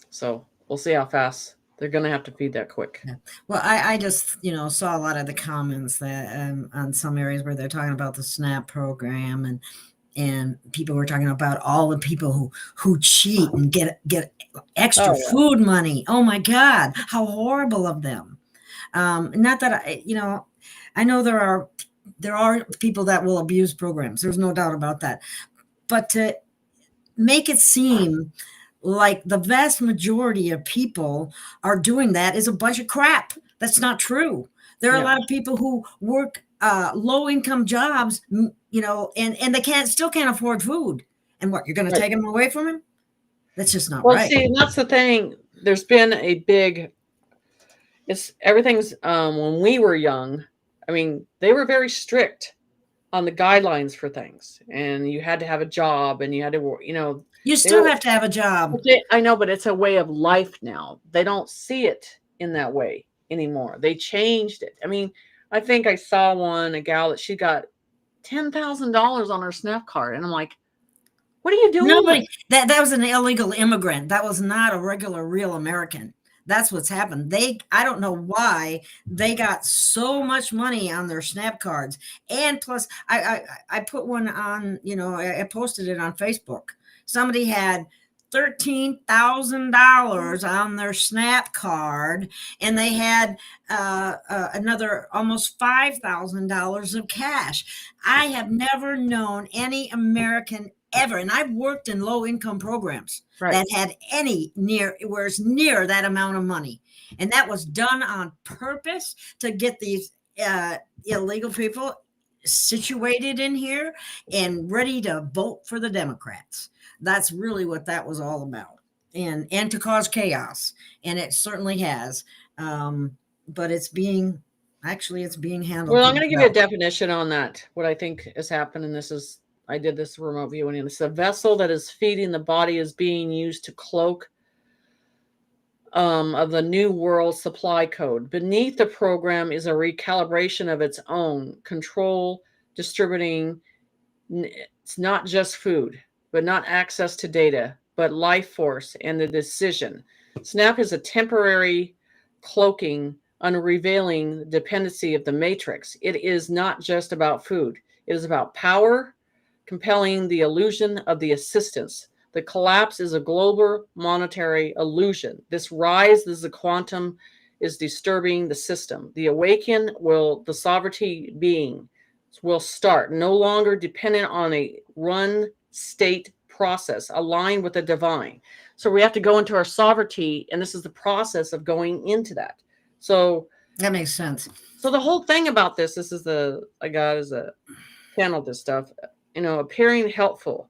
So we'll see how fast they're going to have to feed that quick. Yeah. Well, I just saw a lot of the comments that on some areas where they're talking about the SNAP program, and people were talking about all the people who cheat and get extra Oh, yeah. food money. Oh my God, how horrible of them. Not that I know there are people that will abuse programs. There's no doubt about that. But to make it seem like the vast majority of people are doing that is a bunch of crap. That's not true. There are a lot of people who work low income jobs, and they still can't afford food. And what, you're going to take them away from them? That's just not right. See, that's the thing. There's been a big, everything's, when we were young, I mean, they were very strict on the guidelines for things, and you had to have a job, and you had to, you still have to have a job. I know, but it's a way of life now. They don't see it in that way anymore. They changed it. I mean, I think I saw a gal that she got $10,000 on her SNAP card, and I'm like, what are you doing? Nobody, that was an illegal immigrant. That was not a regular, real American. That's what's happened. I don't know why they got so much money on their SNAP cards. And plus, I put one on, I posted it on Facebook. Somebody had $13,000 on their SNAP card, and they had another almost $5,000 of cash. I have never known any American ever, and I've worked in low-income programs that had where's near that amount of money, and that was done on purpose to get these illegal people situated in here and ready to vote for the Democrats. That's really what that was all about, and to cause chaos, and it certainly has. But it's being handled. Well, I'm going to give you a definition on that. What I think has happened, and I did this remote viewing, and it's a vessel that is feeding the body is being used to cloak of the New World Supply Code. Beneath the program is a recalibration of its own control, distributing. It's not just food, but not access to data, but life force and the decision. SNAP is a temporary cloaking, unrevealing the dependency of the matrix. It is not just about food. It is about power, compelling the illusion of the assistance. The collapse is a global monetary illusion. This rise, the quantum, is disturbing the system. The awaken the sovereignty being will start, no longer dependent on a run state process, aligned with the divine. So we have to go into our sovereignty, and this is the process of going into that. So that makes sense. So the whole thing about this is I got as a channel this stuff, appearing helpful,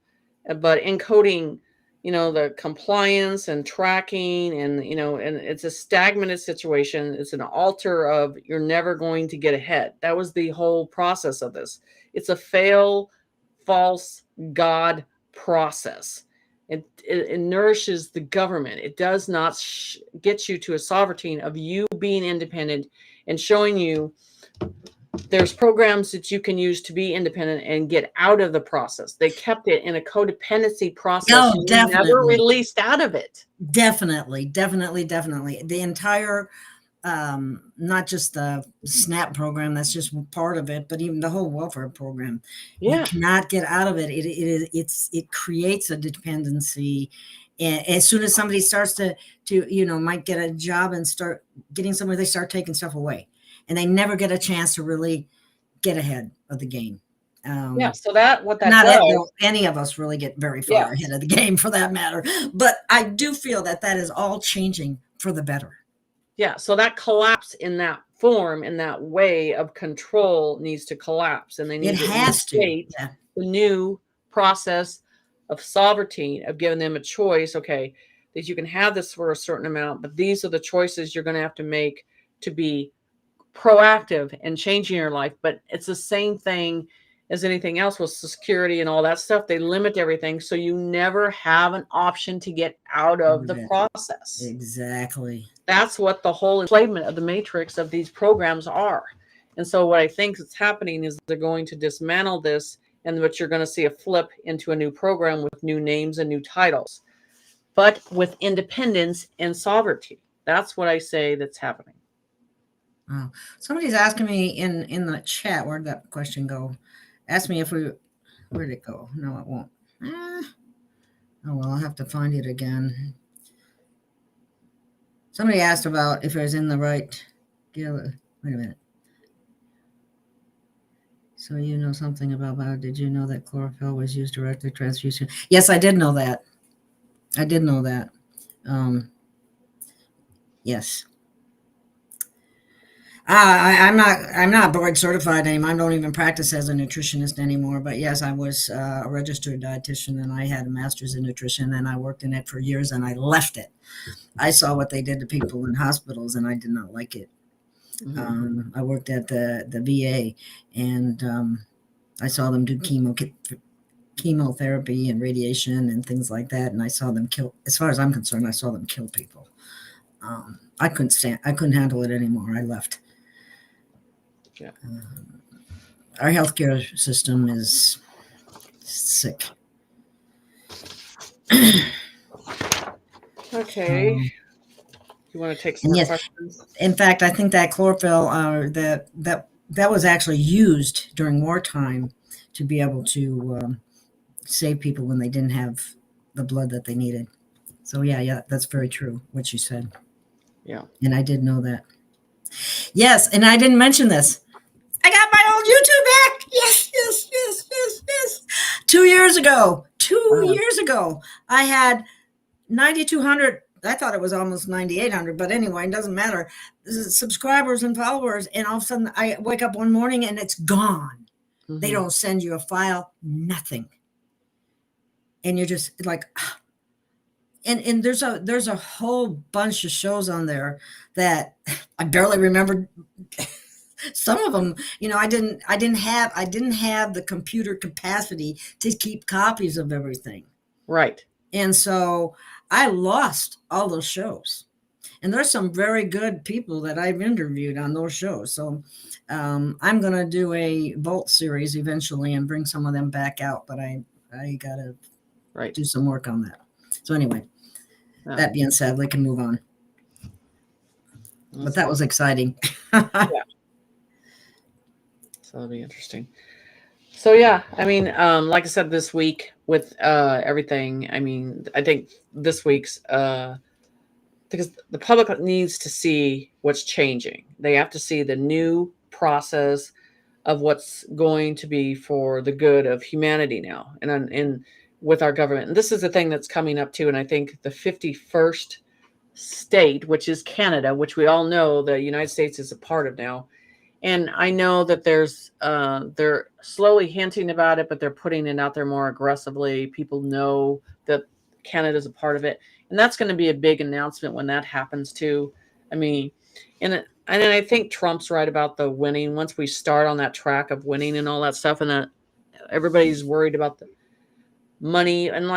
but encoding, the compliance and tracking, and it's a stagnated situation. It's an altar of you're never going to get ahead. That was the whole process of this. It's a false God process. It nourishes the government. It does not get you to a sovereignty of you being independent and showing you there's programs that you can use to be independent and get out of the process. They kept it in a codependency process. Oh, definitely. Never released out of it. Definitely. The entire, not just the SNAP program, that's just part of it, but even the whole welfare program. Yeah. You cannot get out of it. It creates a dependency. And as soon as somebody starts to might get a job and start getting somewhere, they start taking stuff away. And they never get a chance to really get ahead of the game. So not any of us really get very far ahead of the game, for that matter. But I do feel that is all changing for the better. Yeah. So that collapse in that form, in that way of control, needs to collapse, and they need the new process of sovereignty, of giving them a choice. Okay, that you can have this for a certain amount, but these are the choices you're going to have to make to be proactive and changing your life. But it's the same thing as anything else with security and all that stuff. They limit everything, so you never have an option to get out of the process. Exactly. That's what the whole enslavement of the matrix of these programs are. And so what I think is happening is they're going to dismantle this, and what you're going to see a flip into a new program with new names and new titles, but with independence and sovereignty. That's what I say that's happening. Oh, somebody's asking me in the chat, where'd that question go? Asked me if Where'd it go? No, it won't. Oh, well, I'll have to find it again. Somebody asked about if it was in the right. Wait a minute. So you know something about bio. Did you know that chlorophyll was used directly transfusion? Yes, I did know that. I did know that. Yes. I'm not board certified anymore. I don't even practice as a nutritionist anymore. But yes, I was a registered dietitian, and I had a master's in nutrition, and I worked in it for years, and I left it. I saw what they did to people in hospitals, and I did not like it. Mm-hmm. I worked at the VA, and I saw them do chemotherapy and radiation and things like that, and I saw them kill. As far as I'm concerned, I saw them kill people. I couldn't handle it anymore. I left. Yeah. Our healthcare system is sick. Okay. You want to take some more questions? In fact, I think that chlorophyll, that was actually used during wartime to be able to save people when they didn't have the blood that they needed. So yeah, that's very true what you said. Yeah. And I did know that. Yes, and I didn't mention this. I got my old YouTube back. Yes. 2 years ago. 2 years ago, I had 9,200. I thought it was almost 9,800, but anyway, it doesn't matter. Subscribers and followers, and all of a sudden I wake up one morning and it's gone. Mm-hmm. They don't send you a file, nothing. And you're just like, and there's a whole bunch of shows on there that I barely remembered. Some of them, I didn't have the computer capacity to keep copies of everything. Right. And so I lost all those shows. And there's some very good people that I've interviewed on those shows. So I'm going to do a Vault series eventually and bring some of them back out. But I got to do some work on that. So anyway, that being said, we can move on. But that was exciting. Yeah. So that'll be interesting. So yeah, I mean, like I said, this week with everything, I mean, I think this week's because the public needs to see what's changing. They have to see the new process of what's going to be for the good of humanity now, and with our government. And this is the thing that's coming up too. And I think the 51st state, which is Canada, which we all know the United States is a part of now. And I know that they're slowly hinting about it, but they're putting it out there more aggressively. People know that Canada's a part of it. And that's going to be a big announcement when that happens too. I mean, and I think Trump's right about the winning. Once we start on that track of winning and all that stuff, and that everybody's worried about the money and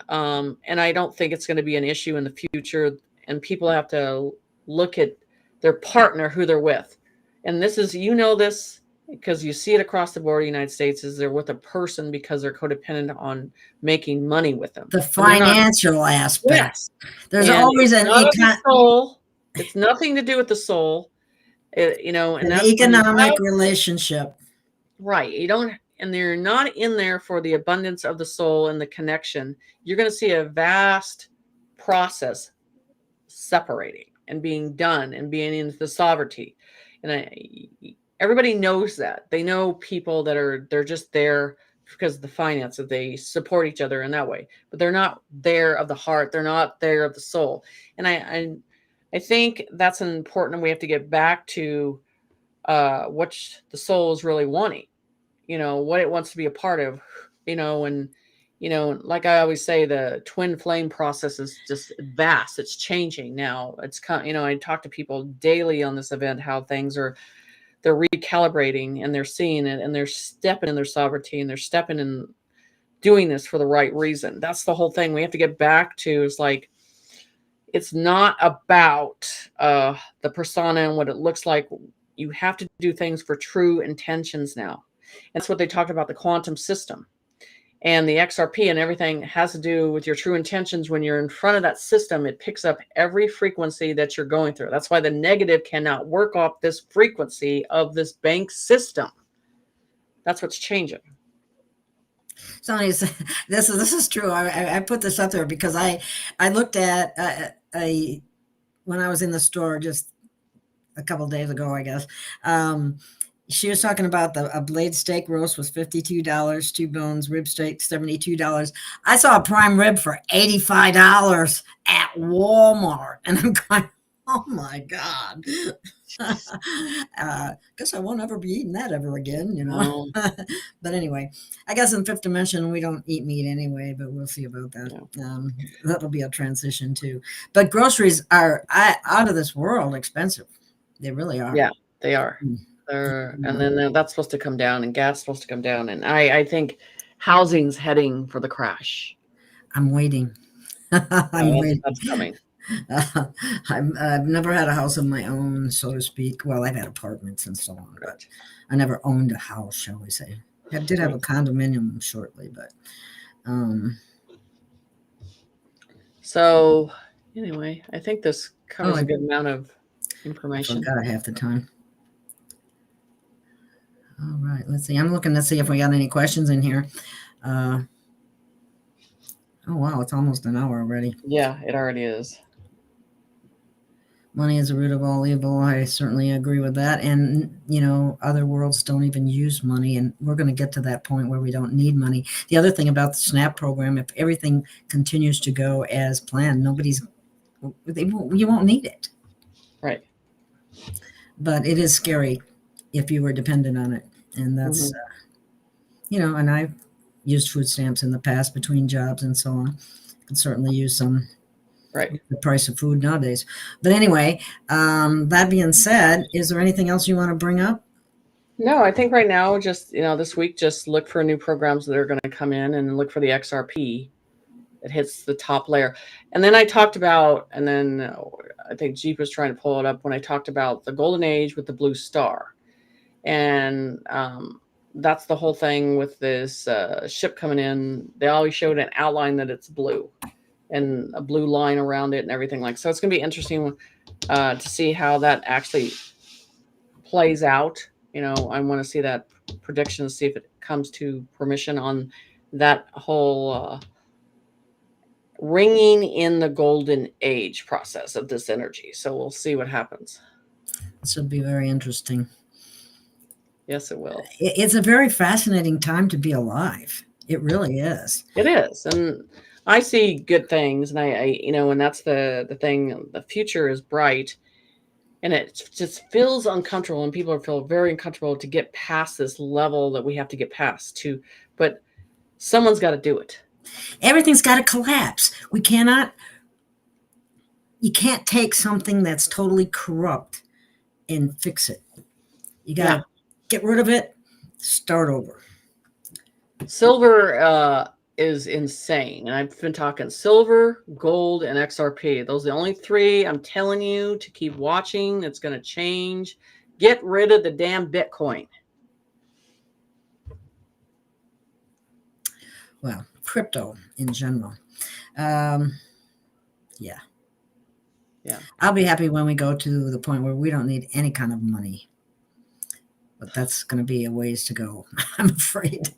and I don't think it's going to be an issue in the future. And people have to look at their partner, who they're with. And this is, this because you see it across the board in the United States, is they're with a person because they're codependent on making money with them. The financial aspect. Yes. There's always an soul. It's nothing to do with the soul. And that's economic relationship. Right. And they're not in there for the abundance of the soul and the connection. You're going to see a vast process separating and being done and being into the sovereignty. And everybody knows that. They know people that they're just there because of the finances. They support each other in that way, but they're not there of the heart. They're not there of the soul. And I think that's important. We have to get back to what the soul is really wanting, what it wants to be a part of, and, like I always say, the twin flame process is just vast. It's changing now. It's, I talk to people daily on this event, how they're recalibrating and they're seeing it and they're stepping in their sovereignty and they're stepping in doing this for the right reason. That's the whole thing we have to get back to, is like, it's not about the persona and what it looks like. You have to do things for true intentions now. And that's what they talked about, the quantum system. And the XRP and everything has to do with your true intentions. When you're in front of that system, it picks up every frequency that you're going through. That's why the negative cannot work off this frequency of this bank system. That's what's changing. Somebody said, this is true. I put this up there because I looked at when I was in the store just a couple of days ago, I guess. She was talking about a blade steak roast was $52, two bones rib steak $72. I saw a prime rib for $85 at Walmart, and I'm going, oh my God. Guess I won't ever be eating that ever again, you know. No. But anyway, I guess in fifth dimension we don't eat meat anyway, but we'll see about that. That'll be a transition too. But groceries are out of this world expensive. They really are. Yeah, they are. And then that's supposed to come down, and gas supposed to come down, and I think housing's heading for the crash. I'm waiting. I'm waiting. That's coming. I've never had a house of my own, so to speak. Well, I've had apartments and so on, but I never owned a house, shall we say. I did have a condominium shortly, but so anyway, I think this covers a good amount of information. I forgot half the time. All right, let's see. I'm looking to see if we got any questions in here. Oh wow, it's almost an hour already. Yeah, it already is. Money is the root of all evil. I certainly agree with that. And, you know, other worlds don't even use money. And we're going to get to that point where we don't need money. The other thing about the SNAP program, if everything continues to go as planned, you won't need it. Right. But it is scary if you were dependent on it. And that's, you know, and I've used food stamps in the past between jobs and so on. Could certainly use some. Right. The price of food nowadays. But anyway, that being said, is there anything else you want to bring up? No, I think right now, just, you know, this week, just look for new programs that are going to come in, and look for the XRP that hits the top layer. And then I talked about, and then I think Jeep was trying to pull it up when I talked about the golden age with the blue star. And that's the whole thing with this ship coming in. They always showed an outline that it's blue, and a blue line around it and everything like. So it's going to be interesting to see how that actually plays out. You know, I want to see that prediction to see if it comes to permission on that whole ringing in the golden age process of this energy. So we'll see what happens. This will be very interesting. Yes, it will. It's a very fascinating time to be alive. It really is. It is. And I see good things, and I you know, and that's the thing. The future is bright, and it just feels uncomfortable, and people feel very uncomfortable to get past this level that we have to get past to. But someone's got to do it. Everything's got to collapse. You can't take something that's totally corrupt and fix it. You got to get rid of it, start over. Silver is insane. And I've been talking silver, gold, and XRP. Those are the only three I'm telling you to keep watching. It's going to change. Get rid of the damn Bitcoin. Well, crypto in general. Yeah. I'll be happy when we go to the point where we don't need any kind of money. But that's going to be a ways to go, I'm afraid.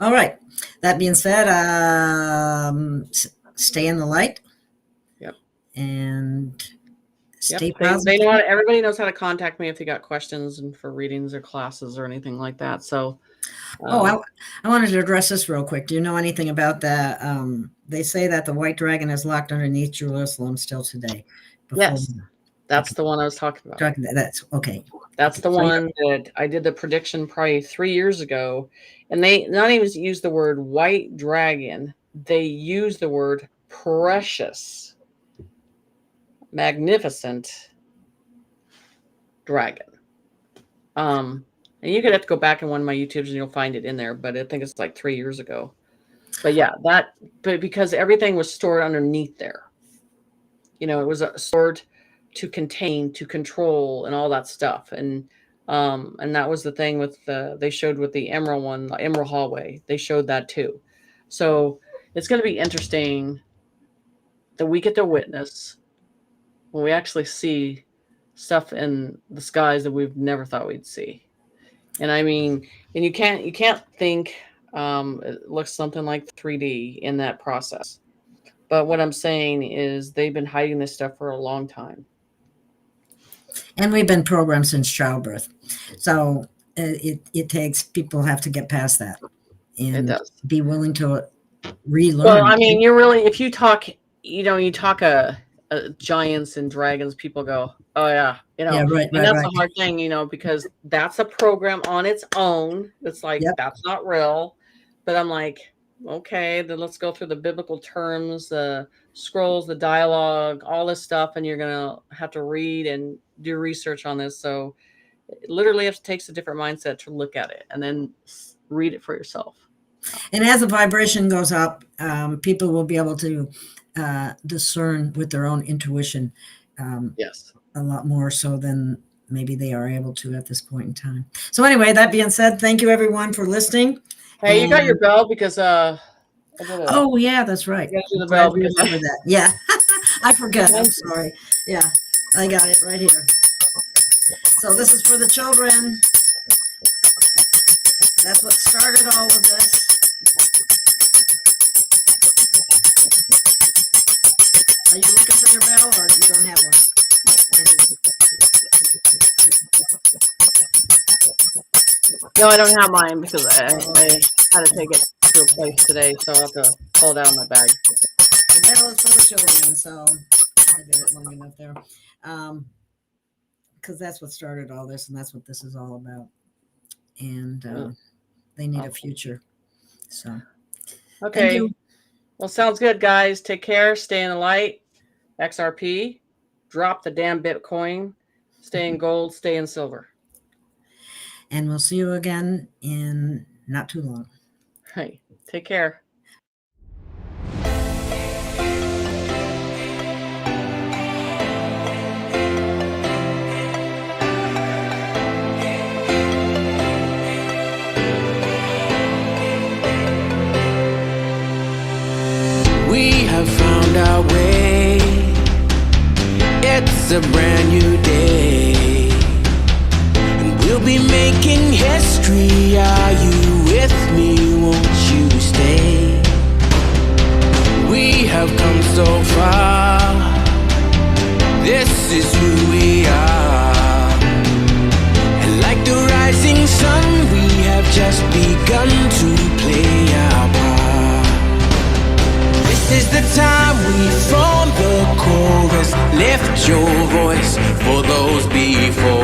All right. That being said, stay in the light. Yep. And stay positive. They know everybody knows how to contact me if they got questions and for readings or classes or anything like that. So. I wanted to address this real quick. Do you know anything about that? They say that the white dragon is locked underneath Jerusalem still today. Yes. That's the one I was talking about. That's okay. That's the one that I did the prediction probably 3 years ago. And they not even use the word white dragon. They use the word precious, magnificent dragon. And you could have to go back in one of my YouTubes and you'll find it in there. But I think it's like 3 years ago. But yeah, but because everything was stored underneath there. You know, it was stored to contain, to control, and all that stuff. And that was the thing with they showed with the Emerald one, the Emerald Hallway. They showed that too. So it's going to be interesting that we get to witness when we actually see stuff in the skies that we've never thought we'd see. And I mean, and you can't think It looks something like 3D in that process. But what I'm saying is they've been hiding this stuff for a long time. And we've been programmed since childbirth. So it takes, people have to get past that It and does. be willing to relearn. Well, I mean, you're really, if you talk, you talk giants and dragons, people go, oh yeah, Yeah, right, and that's right. a hard thing, because that's a program on its own. It's like, Yep. that's not real. But I'm like, okay, then let's go through the biblical terms, the scrolls, the dialogue, all this stuff, and you're gonna have to read and do research on this. So it literally it takes a different mindset to look at it and then read it for yourself. And as the vibration goes up, people will be able to discern with their own intuition Yes. a lot more so than maybe they are able to at this point in time. So anyway, that being said, thank you everyone for listening. Hey, you got your bell because oh yeah, that's right. You gotta do the bell because remember that. Yeah, I forget. I'm sorry. Yeah, I got it right here. So this is for the children. That's what started all of this. Are you looking for your bell, or you don't have one? No, I don't have mine because I had to take it to a place today, so I'll have to pull it out of my bag. The bell is for the children, so I did it long enough there. Because that's what started all this, and that's what this is all about. And they need a future. So, okay. Thank you. Well, sounds good, guys. Take care. Stay in the light. XRP. Drop the damn Bitcoin. Stay in gold. Stay in silver. And we'll see you again in not too long. Hey, take care. We have found our way. It's a brand new day, and we'll be making history. Are you with me? Won't you stay? We have come so far. This is who we are, and like the rising sun, we have just begun to play our part. This is the time we form the chorus. Lift your voice for those before.